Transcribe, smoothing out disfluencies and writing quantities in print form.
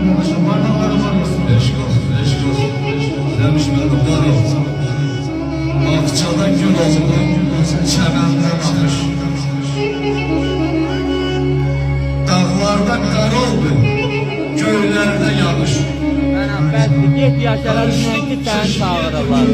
Eşk olsun, eşk olsun. Demiş benim var olsun. Akçada gül oldu, çəməndən akış. Dağlarda qar oldu, göylərdə yağış. Mənəm, bəsdir, get yaşalar, ki səni çağırırlar.